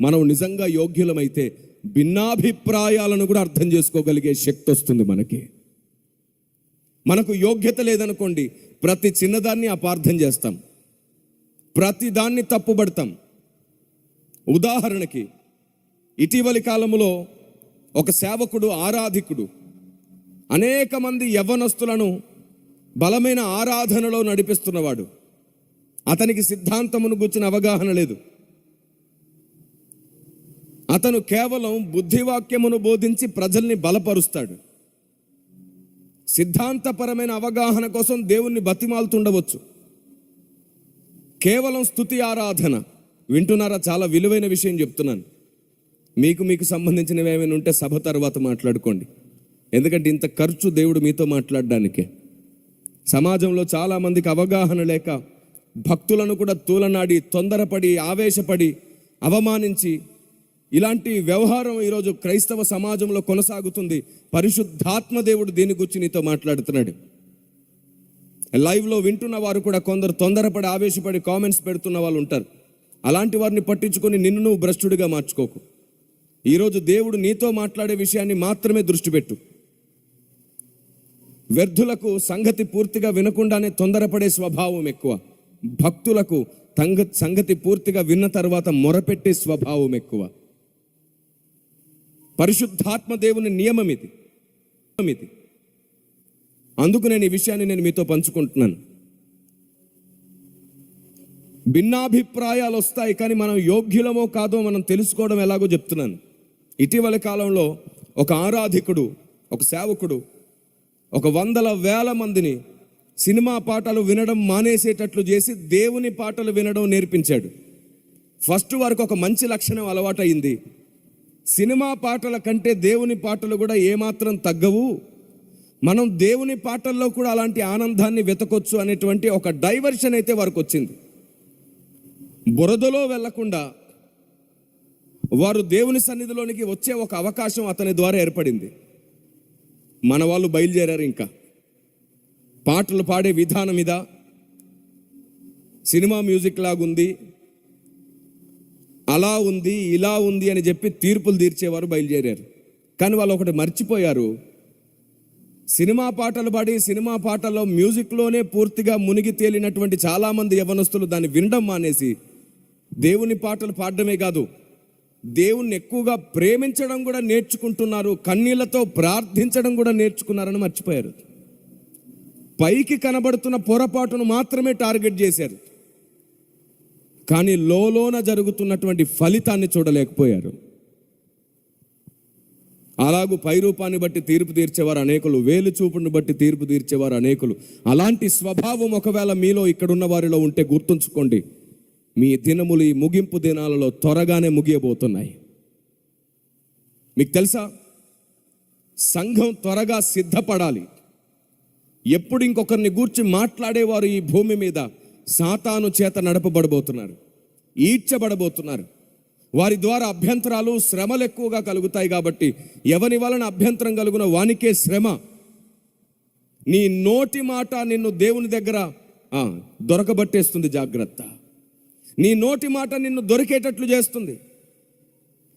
మనం నిజంగా యోగ్యులమైతే భిన్నాభిప్రాయాలను కూడా అర్థం చేసుకోగలిగే శక్తి వస్తుంది మనకి. మనకు యోగ్యత లేదనుకోండి, ప్రతి చిన్నదాన్ని అపార్థం చేస్తాం, ప్రతి దాన్ని తప్పుపడతాం. ఉదాహరణకి ఇటీవలి కాలంలో ఒక సేవకుడు, ఆరాధికుడు అనేక మంది యవ్వనస్తులను బలమైన ఆరాధనలో నడిపిస్తున్నవాడు. అతనికి సిద్ధాంతమును గుర్చిన అవగాహన లేదు. అతను కేవలం బుద్ధివాక్యమును బోధించి ప్రజల్ని బలపరుస్తాడు. సిద్ధాంతపరమైన అవగాహన కోసం దేవుణ్ణి బతిమాలుతుండవచ్చు. కేవలం స్తుతి ఆరాధన. వింటున్నారా? చాలా విలువైన విషయం చెప్తున్నాను. మీకు సంబంధించినవి ఏమైనా ఉంటే సభ తర్వాత మాట్లాడుకోండి. ఎందుకంటే ఇంత ఖర్చు దేవుడు మీతో మాట్లాడడానికే. సమాజంలో చాలామందికి అవగాహన లేక భక్తులను కూడా తూలనాడి, తొందరపడి, ఆవేశపడి, అవమానించి ఇలాంటి వ్యవహారం ఈరోజు క్రైస్తవ సమాజంలో కొనసాగుతుంది. పరిశుద్ధాత్మ దేవుడు దీని గురించి నీతో మాట్లాడుతున్నాడు. లైవ్లో వింటున్న వారు కూడా కొందరు తొందరపడి, ఆవేశపడి కామెంట్స్ పెడుతున్న వాళ్ళు ఉంటారు. అలాంటి వారిని పట్టించుకొని నిన్ను నువ్వు భ్రష్టుడిగా మార్చుకోకు. ఈరోజు దేవుడు నీతో మాట్లాడే విషయాన్ని మాత్రమే దృష్టి పెట్టు. వ్యర్థులకు సంగతి పూర్తిగా వినకుండానే తొందరపడే స్వభావం ఎక్కువ. భక్తులకు సంగతి పూర్తిగా విన్న తర్వాత మొరపెట్టే స్వభావం ఎక్కువ. పరిశుద్ధాత్మ దేవుని నియమం ఇది. అందుకు నేను ఈ విషయాన్ని మీతో పంచుకుంటున్నాను. భిన్నాభిప్రాయాలు వస్తాయి, కానీ మనం యోగ్యులమో కాదో మనం తెలుసుకోవడం ఎలాగో చెప్తున్నాను. ఇటీవల కాలంలో ఒక ఆరాధికుడు, ఒక సేవకుడు ఒక 100,000 మందిని సినిమా పాటలు వినడం మానేసేటట్లు చేసి దేవుని పాటలు వినడం నేర్పించాడు. ఫస్ట్ వారికి ఒక మంచి లక్షణం అలవాటైంది. సినిమా పాటల కంటే దేవుని పాటలు కూడా ఏమాత్రం తగ్గవు, మనం దేవుని పాటల్లో కూడా అలాంటి ఆనందాన్ని వెతకొచ్చు అనేటువంటి ఒక డైవర్షన్ అయితే వారికి వచ్చింది. బురదలో వెళ్లకుండా వారు దేవుని సన్నిధిలోనికి వచ్చే ఒక అవకాశం అతని ద్వారా ఏర్పడింది. మన వాళ్ళు బయలుదేరారు. ఇంకా పాటలు పాడే విధానం మీద సినిమా మ్యూజిక్ లాగుంది, అలా ఉంది, ఇలా ఉంది అని చెప్పి తీర్పులు తీర్చేవారు బయలుదేరారు. కానీ వాళ్ళు ఒకటి మర్చిపోయారు. సినిమా పాటలు పాడి సినిమా పాటల్లో మ్యూజిక్లోనే పూర్తిగా మునిగి తేలినటువంటి చాలామంది యవ్వనస్తులు దాన్ని వినడం మానేసి దేవుని పాటలు పాడడమే కాదు, దేవుణ్ణి ఎక్కువగా ప్రేమించడం కూడా నేర్చుకుంటున్నారు, కన్నీళ్లతో ప్రార్థించడం కూడా నేర్చుకున్నారని మర్చిపోయారు. పైకి కనబడుతున్న పొరపాటును మాత్రమే టార్గెట్ చేశారు, కానీ లోలోన జరుగుతున్నటువంటి ఫలితాన్ని చూడలేకపోయారు. అలాగూ పై రూపాన్ని బట్టి తీర్పు తీర్చేవారు అనేకులు, వేలు చూపుని బట్టి తీర్పు తీర్చేవారు అనేకులు. అలాంటి స్వభావం ఒకవేళ మీలో ఇక్కడున్న వారిలో ఉంటే గుర్తుంచుకోండి, మీ దినములు ఈ ముగింపు దినాలలో త్వరగానే ముగియబోతున్నాయి. మీకు తెలుసా, సంఘం త్వరగా సిద్ధపడాలి. ఎప్పుడు ఇంకొకరిని గూర్చి మాట్లాడేవారు ఈ భూమి మీద సాతాను చేత నడపబడబోతున్నారు, ఈడ్చబడబోతున్నారు. వారి ద్వారా అభ్యంతరాలు, శ్రమలు ఎక్కువగా కలుగుతాయి. కాబట్టి ఎవరి వలన అభ్యంతరం కలుగున వానికే శ్రమ. నీ నోటి మాట నిన్ను దేవుని దగ్గర దొరకబట్టేస్తుంది. జాగ్రత్త. నీ నోటి మాట నిన్ను దొరికేటట్లు చేస్తుంది.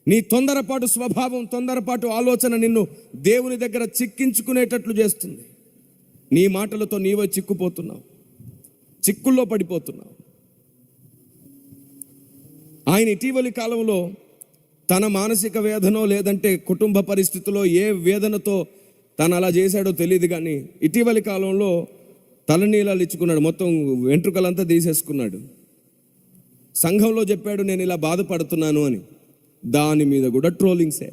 నీ తొందరపాటు స్వభావం, తొందరపాటు ఆలోచన నిన్ను దేవుని దగ్గర చిక్కించుకునేటట్లు చేస్తుంది. నీ మాటలతో నీవే చిక్కుపోతున్నావు, చిక్కుల్లో పడిపోతున్నావు. ఆయన ఇటీవలి కాలంలో తన మానసిక వేదనో లేదంటే కుటుంబ పరిస్థితిలో ఏ వేదనతో తను అలా చేశాడో తెలియదు, కానీ ఇటీవలి కాలంలో తలనీలాలు ఇచ్చుకున్నాడు, మొత్తం వెంట్రుకలంతా తీసేసుకున్నాడు. సంఘంలో చెప్పాడు, నేను ఇలా బాధపడుతున్నాను అని. దాని మీద కూడా ట్రోలింగ్సే,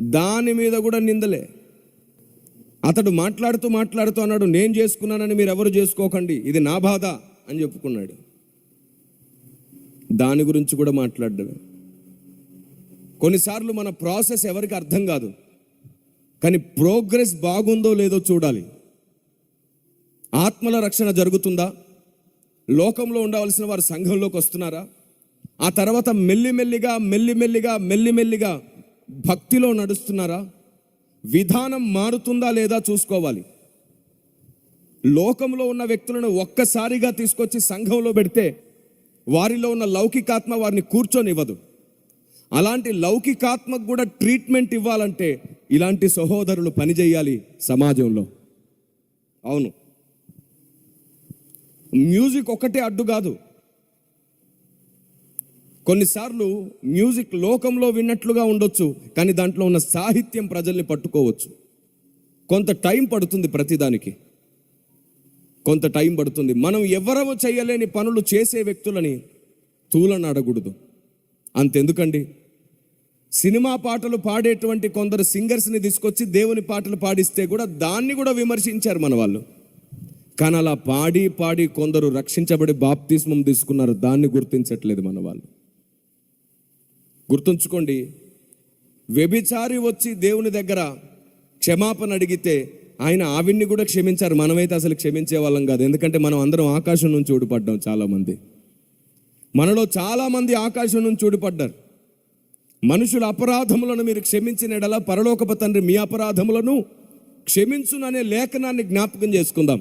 దాని మీద కూడా నిందలే. అతడు మాట్లాడుతూ అన్నాడు, నేను చేసుకున్నానని మీరు ఎవరు చేసుకోకండి, ఇది నా బాధ అని చెప్పుకున్నాడు. దాని గురించి కూడా మాట్లాడడమే. కొన్నిసార్లు మన ప్రాసెస్ ఎవరికి అర్థం కాదు, కానీ ప్రోగ్రెస్ బాగుందో లేదో చూడాలి. ఆత్మల రక్షణ జరుగుతుందా? లోకంలో ఉండవలసిన వారు సంఘంలోకి వస్తున్నారా? ఆ తర్వాత మెల్లిమెల్లిగా భక్తిలో నడుస్తున్నారా? విధానం మారుతుందా లేదా చూసుకోవాలి. లోకంలో ఉన్న వ్యక్తులను ఒక్కసారిగా తీసుకొచ్చి సంఘంలో పెడితే వారిలో ఉన్న లౌకికాత్మ వారిని కూర్చొనివ్వదు. అలాంటి లౌకికాత్మకు కూడా ట్రీట్మెంట్ ఇవ్వాలంటే ఇలాంటి సహోదరులు పనిచేయాలి సమాజంలో. అవును, మ్యూజిక్ ఒక్కటే అడ్డు కాదు. కొన్నిసార్లు మ్యూజిక్ లోకంలో విన్నట్లుగా ఉండొచ్చు, కానీ దాంట్లో ఉన్న సాహిత్యం ప్రజల్ని పట్టుకోవచ్చు. కొంత టైం పడుతుంది, ప్రతిదానికి కొంత టైం పడుతుంది. మనం ఎవరము చేయలేని పనులు చేసే వ్యక్తులని తూలనాడకూడదు. అంతెందుకండి, సినిమా పాటలు పాడేటువంటి కొందరు సింగర్స్ని తీసుకొచ్చి దేవుని పాటలు పాడిస్తే కూడా దాన్ని కూడా విమర్శించారు మన వాళ్ళు. కానీ అలా పాడి పాడి కొందరు రక్షించబడి బాప్తిస్మం తీసుకున్నారు, దాన్ని గుర్తించట్లేదు మన వాళ్ళు. గుర్తుంచుకోండి, వ్యభిచారి వచ్చి దేవుని దగ్గర క్షమాపణ అడిగితే ఆయన ఆవిడ్ని కూడా క్షమించారు. మనమైతే అసలు క్షమించే వాళ్ళం కాదు, ఎందుకంటే మనం అందరం ఆకాశం నుంచి ఊడిపడ్డాం. చాలామంది మనలో చాలామంది ఆకాశం నుంచి ఊడిపడ్డారు. మనుషుల అపరాధములను మీరు క్షమించిన ఎడల పరలోకపు తండ్రి మీ అపరాధములను క్షమించుననే లేఖనాన్ని జ్ఞాపకం చేసుకుందాం.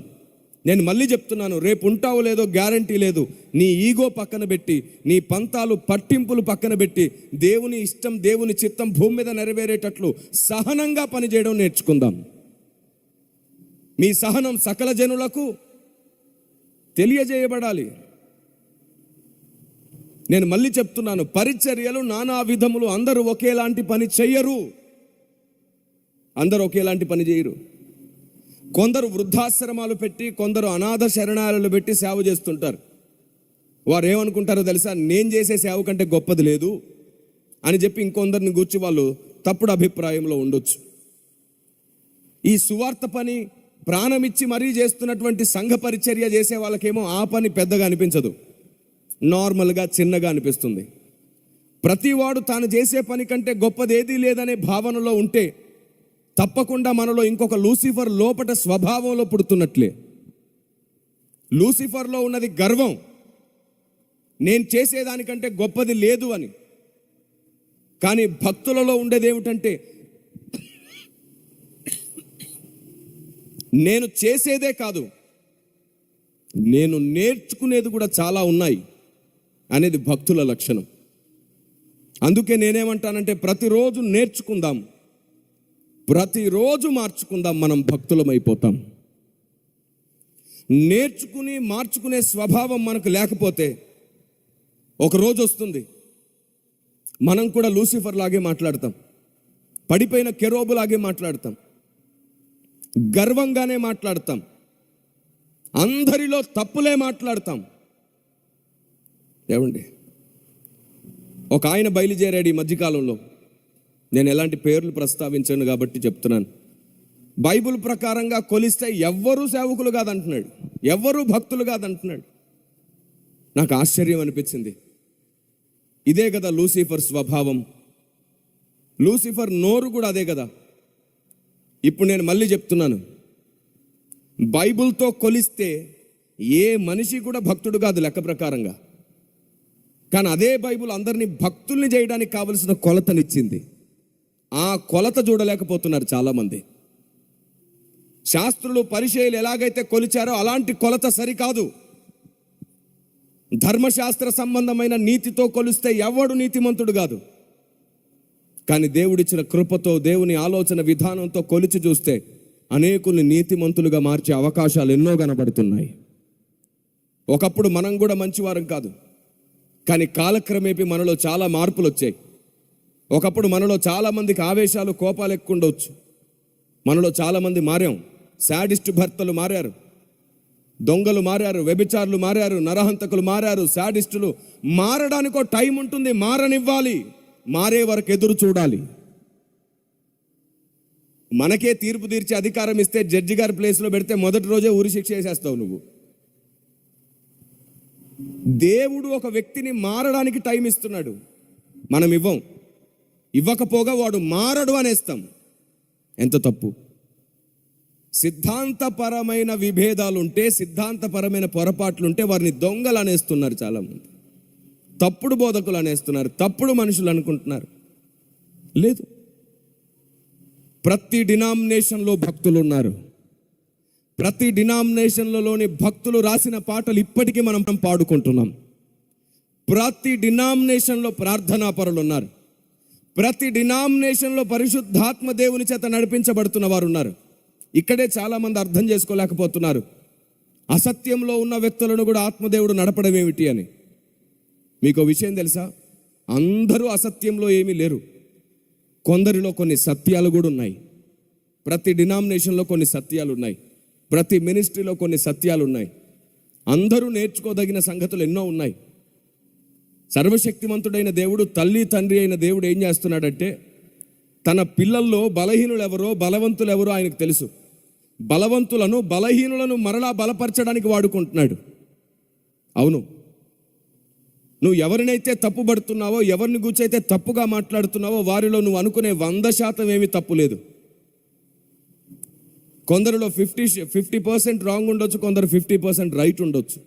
నేను మళ్ళీ చెప్తున్నాను, రేపు ఉంటావో లేదో గ్యారంటీ లేదు. నీ ఈగో పక్కన పెట్టి, నీ పంతాలు పట్టింపులు పక్కన పెట్టి, దేవుని ఇష్టం దేవుని చిత్తం భూమి మీద నెరవేరేటట్లు సహనంగా పనిచేయడం నేర్చుకుందాం. మీ సహనం సకల జనులకు తెలియజేయబడాలి. నేను మళ్ళీ చెప్తున్నాను, పరిచర్యలు నానా విధములు. అందరూ ఒకేలాంటి పని చెయ్యరు, అందరూ ఒకేలాంటి పని చేయరు. కొందరు వృద్ధాశ్రమాలు పెట్టి, కొందరు అనాథ శరణాలయాలు పెట్టి సేవ చేస్తుంటారు. వారు ఏమనుకుంటారో తెలుసా, నేను చేసే సేవ కంటే గొప్పది లేదు అని చెప్పి ఇంకొందరిని గూర్చి వాళ్ళు తప్పుడు అభిప్రాయంలో ఉండొచ్చు. ఈ సువార్త పని ప్రాణమిచ్చి మరీ చేస్తున్నటువంటి సంఘ పరిచర్య చేసే వాళ్ళకేమో ఆ పని పెద్దగా అనిపించదు, నార్మల్గా చిన్నగా అనిపిస్తుంది. ప్రతివాడు తాను చేసే పని కంటే గొప్పది ఏదీ లేదనే భావనలో ఉంటే తప్పకుండా మనలో ఇంకొక లూసిఫర్ లోపట స్వభావంలో పుడుతున్నట్లే. లూసిఫర్లో ఉన్నది గర్వం, నేను చేసేదానికంటే గొప్పది లేదు అని. కానీ భక్తులలో ఉండేది ఏమిటంటే, నేను చేసేదే కాదు, నేను నేర్చుకునేది కూడా చాలా ఉన్నాయి అనేది భక్తుల లక్షణం. అందుకే నేనేమంటానంటే, ప్రతిరోజు నేర్చుకుందాం, ప్రతిరోజు మార్చుకుందాం, మనం భక్తులమైపోతాం. నేర్చుకుని మార్చుకునే స్వభావం మనకు లేకపోతే ఒకరోజు వస్తుంది మనం కూడా లూసిఫర్ లాగే మాట్లాడతాం, పడిపోయిన కెరూబు లాగే మాట్లాడతాం, గర్వంగానే మాట్లాడతాం, అందరిలో తప్పులే మాట్లాడతాం. ఏమండి, ఒక ఆయన బయలుదేరాడు ఈ మధ్యకాలంలో. నేను ఎలాంటి పేర్లు ప్రస్తావించాను కాబట్టి చెప్తున్నాను. బైబిల్ ప్రకారంగా కొలిస్తే ఎవ్వరూ సేవకులు కాదంటున్నాడు, ఎవ్వరూ భక్తులు కాదంటున్నాడు. నాకు ఆశ్చర్యం అనిపించింది. ఇదే కదా లూసిఫర్ స్వభావం, లూసిఫర్ నోరు కూడా అదే కదా. ఇప్పుడు నేను మళ్ళీ చెప్తున్నాను, బైబిల్తో కొలిస్తే ఏ మనిషి కూడా భక్తుడు కాదు లెక్క ప్రకారంగా. కానీ అదే బైబిల్ అందరినీ భక్తుల్ని చేయడానికి కావలసిన కొలతనిచ్చింది. ఆ కొలత చూడలేకపోతున్నారు చాలామంది. శాస్త్రులు పరిచయులు ఎలాగైతే కొలిచారో అలాంటి కొలత సరికాదు. ధర్మశాస్త్ర సంబంధమైన నీతితో కొలిస్తే ఎవడు నీతిమంతుడు కాదు. కానీ దేవుడిచ్చిన కృపతో, దేవుని ఆలోచన విధానంతో కొలిచి చూస్తే అనేకుల్ని నీతిమంతులుగా మార్చే అవకాశాలు ఎన్నో కనబడుతున్నాయి. ఒకప్పుడు మనం కూడా మంచివారం కాదు, కానీ కాలక్రమేపీ మనలో చాలా మార్పులు వచ్చాయి. ఒకప్పుడు మనలో చాలామందికి ఆవేశాలు, కోపాలు ఎక్కువ ఉండవచ్చు. మనలో చాలామంది మారాం. శాడిస్ట్ భర్తలు మారారు, దొంగలు మారారు, వ్యభిచారులు మారారు, నరహంతకులు మారారు, శాడిస్టులు. మారడానికో టైం ఉంటుంది, మారనివ్వాలి. మారే వరకు ఎదురు చూడాలి. మనకే తీర్పు తీర్చే అధికారం ఇస్తే జడ్జి గారి ప్లేస్లో పెడితే మొదటి రోజే ఉరి శిక్ష చేసేస్తావు నువ్వు. దేవుడు ఒక వ్యక్తిని మారడానికి టైం ఇస్తున్నాడు, మనం ఇవ్వకపోగా వాడు మారడు అనేస్తాం. ఎంత తప్పు. సిద్ధాంతపరమైన విభేదాలుంటే, సిద్ధాంతపరమైన పొరపాట్లుంటే వారిని దొంగలు అనేస్తున్నారు చాలామంది, తప్పుడు బోధకులు అనేస్తున్నారు, తప్పుడు మనుషులు అనుకుంటున్నారు. లేదు, ప్రతి డినామినేషన్లో భక్తులు ఉన్నారు. ప్రతి డినామినేషన్లలోని భక్తులు రాసిన పాటలు ఇప్పటికీ మనం పాడుకుంటున్నాం. ప్రతి డినామినేషన్లో ప్రార్థనా పరులు ఉన్నారు. ప్రతి డినామినేషన్లో పరిశుద్ధాత్మ దేవుని చేత నడిపించబడుతున్న వారు ఉన్నారు. ఇక్కడే చాలామంది అర్థం చేసుకోలేకపోతున్నారు, అసత్యంలో ఉన్న వ్యక్తులను కూడా ఆత్మదేవుడు నడపడం ఏమిటి అని. మీకు విషయం తెలుసా? అందరూ అసత్యంలో ఏమీ లేరు. కొందరిలో కొన్ని సత్యాలు కూడా ఉన్నాయి. ప్రతి డినామినేషన్లో కొన్ని సత్యాలు ఉన్నాయి. ప్రతి మినిస్ట్రీలో కొన్ని సత్యాలు ఉన్నాయి. అందరూ నేర్చుకోదగిన సంగతులు ఎన్నో ఉన్నాయి. సర్వశక్తిమంతుడైన దేవుడు, తల్లి తండ్రి అయిన దేవుడు ఏం చేస్తున్నాడంటే, తన పిల్లల్లో బలహీనులు ఎవరో బలవంతులు ఎవరో ఆయనకు తెలుసు. బలవంతులను బలహీనులను మరలా బలపరచడానికి వాడుకుంటున్నాడు. అవును, నువ్వు ఎవరినైతే తప్పుపడుతున్నావో, ఎవరిని గుర్చైతే తప్పుగా మాట్లాడుతున్నావో వారిలో నువ్వు అనుకునే 100% ఏమీ తప్పు లేదు. కొందరిలో 50% రాంగ్ ఉండొచ్చు, కొందరు 50% రైట్ ఉండొచ్చు.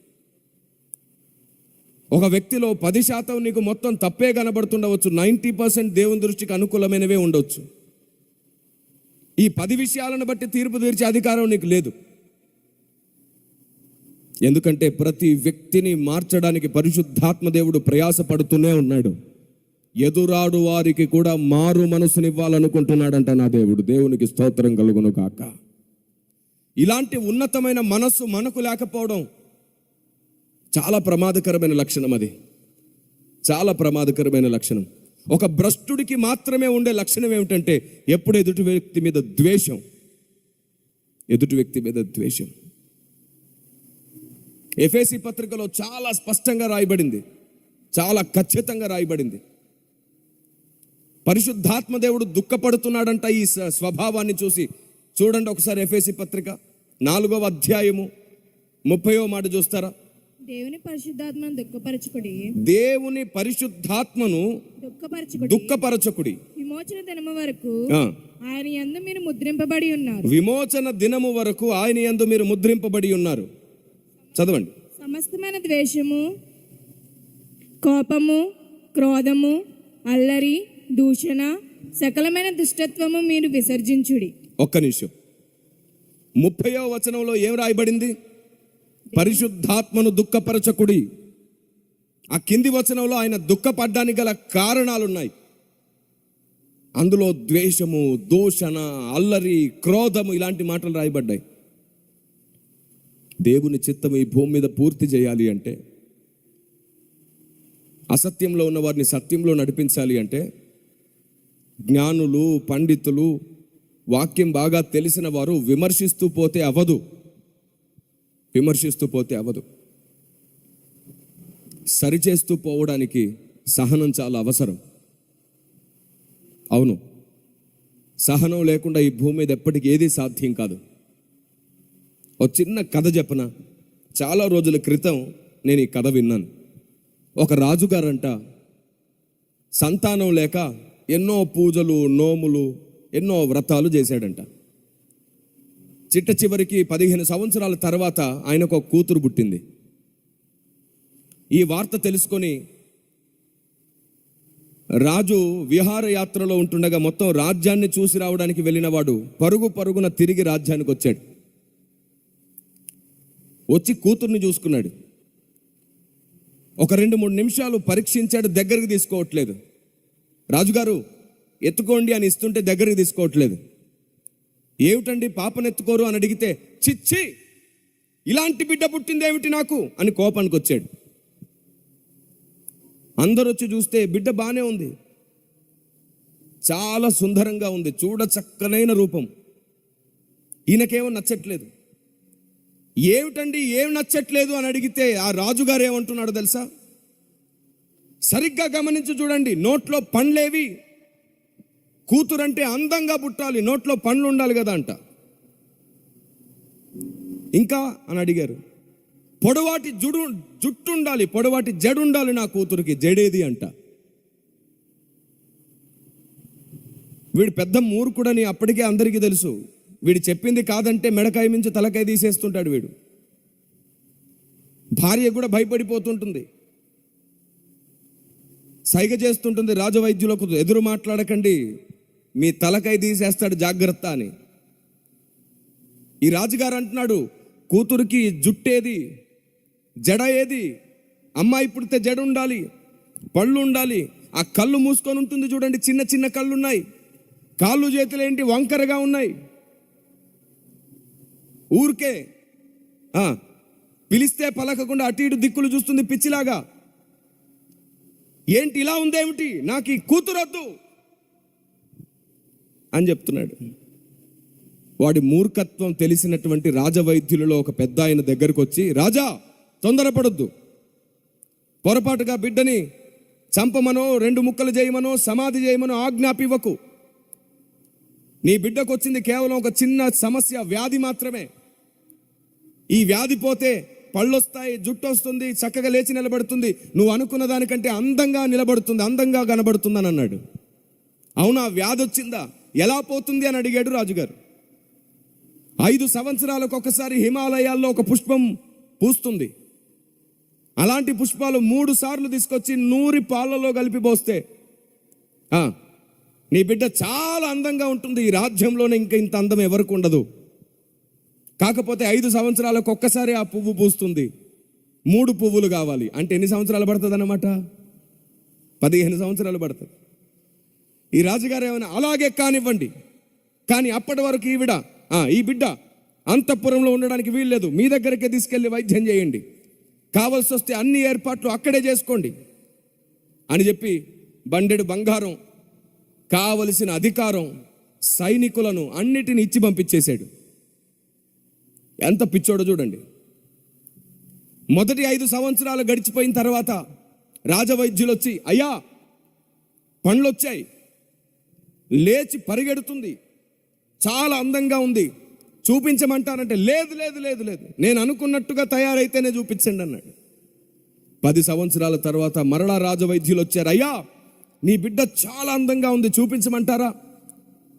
ఒక వ్యక్తిలో 10% నీకు మొత్తం తప్పే కనబడుతుండవచ్చు, 90% దేవుని దృష్టికి అనుకూలమైనవే ఉండొచ్చు. ఈ 10 విషయాలను బట్టి తీర్పు తీర్చే అధికారం నీకు లేదు. ఎందుకంటే ప్రతి వ్యక్తిని మార్చడానికి పరిశుద్ధాత్మ దేవుడు ప్రయాసపడుతూనే ఉన్నాడు. ఎదురాడు వారికి కూడా మారు మనసునివ్వాలనుకుంటున్నాడంట నా దేవుడు. దేవునికి స్తోత్రం కలుగును కాక. ఇలాంటి ఉన్నతమైన మనస్సు మనకు లేకపోవడం చాలా ప్రమాదకరమైన లక్షణం. అది చాలా ప్రమాదకరమైన లక్షణం. ఒక భ్రష్టుడికి మాత్రమే ఉండే లక్షణం ఏమిటంటే, ఎప్పుడు ఎదుటి వ్యక్తి మీద ద్వేషం. ఎదుటి వ్యక్తి మీద ద్వేషం. ఎఫెసీ పత్రికలో చాలా స్పష్టంగా రాయబడింది, చాలా ఖచ్చితంగా రాయబడింది. పరిశుద్ధాత్మ దేవుడు దుఃఖపడుతున్నాడంట ఈ స్వభావాన్ని చూసి. చూడండి ఒకసారి ఎఫెసీ పత్రిక 4వ అధ్యాయము 30వ మాట చూస్తారా? దేవుని పరిశుద్ధాత్మను దుఃఖపరచుకుడి. దేవుని పరిశుద్ధాత్మను దుఃఖపరచుకుడి. విమోచన దినము వరకు ఆయన యందు మీరు ముద్రింపబడి ఉన్నారు. విమోచన దినము వరకు ఆయన యందు మీరు ముద్రింపబడి ఉన్నారు. చదవండి. సమస్తమైన ద్వేషము, కోపము, క్రోధము, అల్లరి, దూషణ, సకలమైన దుష్టత్వము మీరు విసర్జించుడి. ఒక్క నిమిషం. 30వ వచనంలో ఏం రాయబడింది? పరిశుద్ధాత్మను దుఃఖపరచకుడి. ఆ కింది వచనంలో ఆయన దుఃఖపడ్డానికి గల కారణాలున్నాయి. అందులో ద్వేషము, దూషణ, అల్లరి, క్రోధము ఇలాంటి మాటలు రాయబడ్డాయి. దేవుని చిత్తం ఈ భూమి మీద పూర్తి చేయాలి అంటే, అసత్యంలో ఉన్న వారిని సత్యంలో నడిపించాలి అంటే, జ్ఞానులు, పండితులు, వాక్యం బాగా తెలిసిన వారు విమర్శిస్తూ పోతే అవ్వదు. విమర్శిస్తూ పోతే అవ్వదు. సరిచేస్తూ పోవడానికి సహనం చాలా అవసరం. అవును, సహనం లేకుండా ఈ భూమి మీద ఎప్పటికీ ఏది సాధ్యం కాదు. ఒక చిన్న కథ చెప్పన. చాలా రోజుల క్రితం నేను ఈ కథ విన్నాను. ఒక రాజుగారంట సంతానం లేక ఎన్నో పూజలు, నోములు, ఎన్నో వ్రతాలు చేశాడంట. చిట్ట చివరికి 15 సంవత్సరాల తర్వాత ఆయనకు ఒక కూతురు పుట్టింది. ఈ వార్త తెలుసుకొని రాజు విహారయాత్రలో ఉంటుండగా మొత్తం రాజ్యాన్ని చూసి రావడానికి వెళ్ళిన వాడు పరుగున తిరిగి రాజ్యానికి వచ్చాడు. వచ్చి కూతుర్ని చూసుకున్నాడు. ఒక 2-3 నిమిషాలు పరీక్షించాడు, దగ్గరికి తీసుకోవట్లేదు. రాజుగారు ఎత్తుకోండి అని ఇస్తుంటే దగ్గరికి తీసుకోవట్లేదు. ఏమిటండి పాపను ఎత్తుకోరు అని అడిగితే, చిచ్చి ఇలాంటి బిడ్డ పుట్టిందేమిటి నాకు అని కోపానికి వచ్చాడు. అందరూ వచ్చి చూస్తే బిడ్డ బాగానే ఉంది, చాలా సుందరంగా ఉంది, చూడ చక్కనైన రూపం. ఈయనకేమో నచ్చట్లేదు. ఏమిటండి ఏం నచ్చట్లేదు అని అడిగితే ఆ రాజుగారు ఏమంటున్నాడు తెలుసా? సరిగ్గా గమనించి చూడండి, నోట్లో పండ్లేవి, కూతురంటే అందంగా పుట్టాలి, నోట్లో పండ్లు ఉండాలి కదా అంట. ఇంకా అని అడిగారు. పొడవాటి జుట్టు ఉండాలి, పొడవాటి జడు ఉండాలి నా కూతురికి, జడేది అంట. వీడు పెద్ద మూర్ఖుడని అప్పటికే అందరికీ తెలుసు. వీడు చెప్పింది కాదంటే మెడకాయ మించి తలకాయ తీసేస్తుంటాడు వీడు. భార్య కూడా భయపడిపోతుంటుంది, సైగ చేస్తుంటుంది, రాజవైద్యులకు ఎదురు మాట్లాడకండి, మీ తలకాయ తీసేస్తాడు జాగ్రత్త అని. ఈ రాజుగారు అంటున్నాడు, కూతురికి జుట్టేది, జడ ఏది? అమ్మాయి పుడితే జడ ఉండాలి, పళ్ళు ఉండాలి, ఆ కళ్ళు మూసుకొని ఉంటుంది చూడండి, చిన్న చిన్న కళ్ళు ఉన్నాయి, కాళ్ళు చేతులు ఏంటి వంకరగా ఉన్నాయి. ఊరికే పిలిస్తే పలకకుండా అటు ఇటు దిక్కులు చూస్తుంది పిచ్చిలాగా. ఏంటి ఇలా ఉందేమిటి, నాకు ఈ కూతురొద్దు అని చెప్తున్నాడు. వాడి మూర్ఖత్వం తెలిసినటువంటి రాజవైద్యులలో ఒక పెద్ద ఆయన దగ్గరకు వచ్చి, రాజా తొందరపడొద్దు, పొరపాటుగా బిడ్డని చంపమనో 2 ముక్కలు చేయమనో సమాధి చేయమనో ఆజ్ఞాపివ్వకు. నీ బిడ్డకు వచ్చింది కేవలం ఒక చిన్న సమస్య, వ్యాధి మాత్రమే. ఈ వ్యాధి పోతే పళ్ళొస్తాయి, జుట్టు వస్తుంది, చక్కగా లేచి నిలబడుతుంది, నువ్వు అనుకున్న దానికంటే అందంగా నిలబడుతుంది, అందంగా కనబడుతుంది అని అన్నాడు. అవునా, వ్యాధి వచ్చిందా, ఎలా పోతుంది అని అడిగాడు రాజుగారు. 5 సంవత్సరాలకు ఒకసారి హిమాలయాల్లో ఒక పుష్పం పూస్తుంది. అలాంటి పుష్పాలు 3 సార్లు తీసుకొచ్చి 100 పాలలో కలిపి పోస్తే నీ బిడ్డ చాలా అందంగా ఉంటుంది. ఈ రాజ్యంలోనే ఇంకా ఇంత అందం ఎవరికి ఉండదు. కాకపోతే 5 సంవత్సరాలకు ఒక్కసారి ఆ పువ్వు పూస్తుంది, 3 పువ్వులు కావాలి అంటే ఎన్ని సంవత్సరాలు పడుతుంది అన్నమాట? 15 సంవత్సరాలు పడుతుంది. ఈ రాజుగారు ఏమైనా అలాగే కానివ్వండి, కానీ అప్పటి వరకు ఈ బిడ్డ అంతఃపురంలో ఉండడానికి వీల్లేదు, మీ దగ్గరికే తీసుకెళ్లి వైద్యం చేయండి, కావలసి వస్తే అన్ని ఏర్పాట్లు అక్కడే చేసుకోండి అని చెప్పి బండెడు బంగారం, కావలసిన అధికారం, సైనికులను అన్నిటిని ఇచ్చి పంపించేశాడు. ఎంత పిచ్చోడో చూడండి. మొదటి 5 సంవత్సరాలు గడిచిపోయిన తర్వాత రాజవైద్యులు వచ్చి, అయ్యా పండ్లు వచ్చాయి, లేచి పరిగెడుతుంది, చాలా అందంగా ఉంది, చూపించమంటారంటే లేదు లేదు లేదు లేదు, నేను అనుకున్నట్టుగా తయారైతేనే చూపించండి అన్నాడు. 10 సంవత్సరాల తర్వాత మరలా రాజవైద్యులు వచ్చారు, అయ్యా నీ బిడ్డ చాలా అందంగా ఉంది, చూపించమంటారా?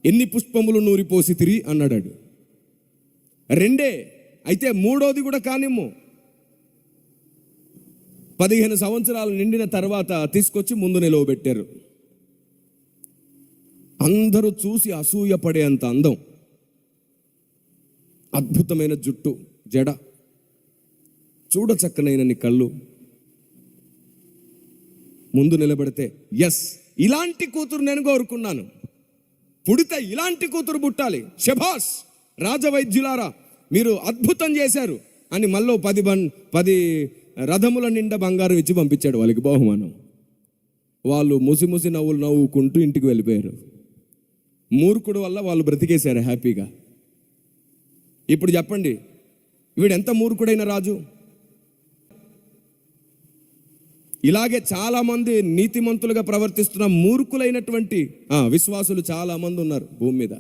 ఎన్ని పుష్పములు నూరిపోసి తిరిగి అన్నాడు. 2 అయితే 3వది కూడా కానిమ్ము. 15 సంవత్సరాలు నిండిన తర్వాత తీసుకొచ్చి ముందు నిలవబెట్టారు. అందరూ చూసి అసూయపడేంత అందం, అద్భుతమైన జుట్టు, జడ, చూడ చక్కనైన కళ్ళు. ముందు నిలబెడితే, ఎస్ ఇలాంటి కూతురు నేను కోరుకున్నాను, పుడితే ఇలాంటి కూతురు పుట్టాలి, శభాష్ రాజవైద్యులారా మీరు అద్భుతం చేశారు అని మళ్ళీ 10 రథముల నిండా బంగారం ఇచ్చి పంపించాడు వాళ్ళకి బహుమానం. వాళ్ళు ముసి నవ్వులు నవ్వుకుంటూ ఇంటికి వెళ్ళిపోయారు. మూర్ఖుడు వల్ల వాళ్ళు బ్రతికేశారు హ్యాపీగా. ఇప్పుడు చెప్పండి, వీడెంత మూర్ఖుడైన రాజు. ఇలాగే చాలామంది నీతిమంతులుగా ప్రవర్తిస్తున్న మూర్ఖులైనటువంటి విశ్వాసులు చాలామంది ఉన్నారు భూమి మీద.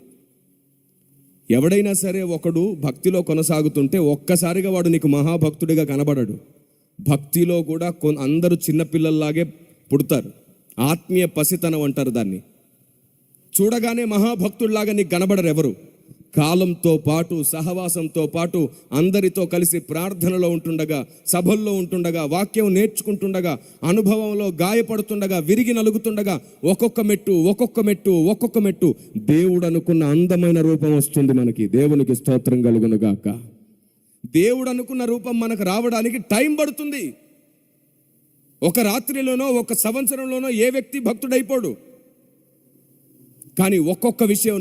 ఎవడైనా సరే ఒకడు భక్తిలో కొనసాగుతుంటే ఒక్కసారిగా వాడు నీకు మహాభక్తుడిగా కనబడడు. భక్తిలో కూడా అందరూ చిన్నపిల్లల్లాగే పుడతారు. ఆత్మీయ పసితనం అంటారు దాన్ని. చూడగానే మహాభక్తుడిలాగా నీకు కనబడరు ఎవరు. కాలంతో పాటు, సహవాసంతో పాటు, అందరితో కలిసి ప్రార్థనలో ఉంటుండగా, సభల్లో ఉంటుండగా, వాక్యం నేర్చుకుంటుండగా, అనుభవంలో గాయపడుతుండగా, విరిగి నలుగుతుండగా ఒక్కొక్క మెట్టు దేవుడు అనుకున్న అందమైన రూపం వస్తుంది మనకి. దేవునికి స్తోత్రం కలుగునుగాక. దేవుడు అనుకున్న రూపం మనకు రావడానికి టైం పడుతుంది. ఒక రాత్రిలోనో 1 సంవత్సరంలోనో ఏ వ్యక్తి భక్తుడైపోడు. కానీ ఒక్కొక్క విషయం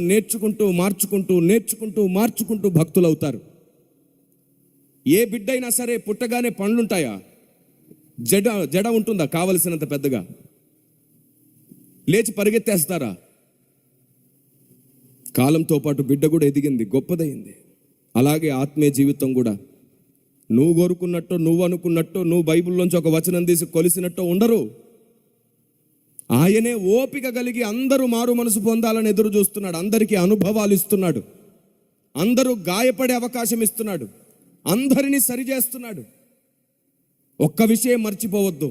మార్చుకుంటూ భక్తులవుతారు. ఏ బిడ్డైనా సరే పుట్టగానే పండ్లుంటాయా? జడ ఉంటుందా కావలసినంత పెద్దగా? లేచి పరిగెత్తేస్తారా? కాలంతో పాటు బిడ్డ కూడా ఎదిగింది, గొప్పదైంది. అలాగే ఆత్మీయ జీవితం కూడా నువ్వు కోరుకున్నట్టు, నువ్వు అనుకున్నట్టు, నువ్వు బైబిల్లోంచి ఒక వచనం తీసి కొలిసినట్టు ఉండరు. ఆయనే ఓపిక కలిగి అందరూ మారు మనసు పొందాలని ఎదురు చూస్తున్నాడు. అందరికీ అనుభవాలు ఇస్తున్నాడు. అందరూ గాయపడే అవకాశం ఇస్తున్నాడు. అందరినీ సరిచేస్తున్నాడు. ఒక్క విషయం మర్చిపోవద్దు,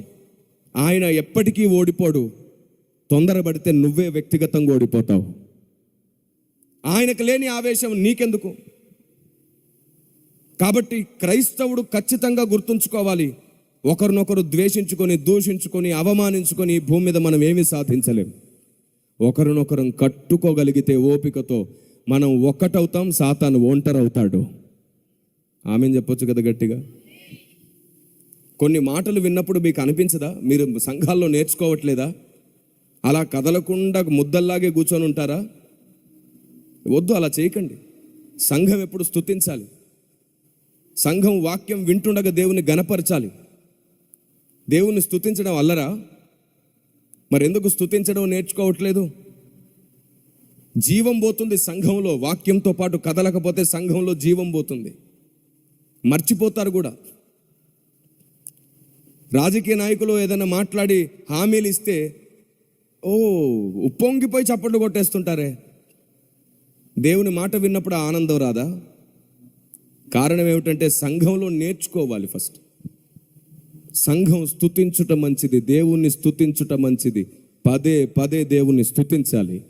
ఆయన ఎప్పటికీ ఓడిపోడు. తొందరపడితే నువ్వే వ్యక్తిగతంగా ఓడిపోతావు. ఆయనకు లేని ఆవేశం నీకెందుకు? కాబట్టి క్రైస్తవుడు ఖచ్చితంగా గుర్తుంచుకోవాలి, ఒకరినొకరు ద్వేషించుకొని, దూషించుకొని, అవమానించుకొని భూమి మీద మనం ఏమీ సాధించలేం. ఒకరినొకరం కట్టుకోగలిగితే ఓపికతో మనం ఒక్కటవుతాం, సాతాను ఒంటరవుతాడు. ఆమెను చెప్పొచ్చు కదా గట్టిగా. కొన్ని మాటలు విన్నప్పుడు మీకు అనిపించదా? మీరు సంఘాల్లో నేర్చుకోవట్లేదా? అలా కదలకుండా ముద్దల్లాగే కూర్చొని ఉంటారా? వద్దు, అలా చేయకండి. సంఘం ఎప్పుడు స్తుతించాలి. సంఘం వాక్యం వింటుండగా దేవుని గణపరచాలి. దేవుని స్తుతించడం అల్లరా? మరి ఎందుకు స్తుతించడం నేర్చుకోవట్లేదు? జీవం పోతుంది సంఘంలో. వాక్యంతో పాటు కదలకపోతే సంఘంలో జీవం పోతుంది. మర్చిపోతారు కూడా. రాజకీయ నాయకులు ఏదైనా మాట్లాడి హామీలు ఇస్తే ఉప్పొంగిపోయి చప్పట్లు కొట్టేస్తుంటారే. దేవుని మాట విన్నప్పుడు ఆనందం రాదా? కారణం ఏమిటంటే సంఘంలో నేర్చుకోవాలి. ఫస్ట్ సంఘం స్తుతించుట మంచిది, దేవుణ్ణి స్తుతించుట మంచిది. పదే పదే దేవుణ్ణి స్తుతించాలి.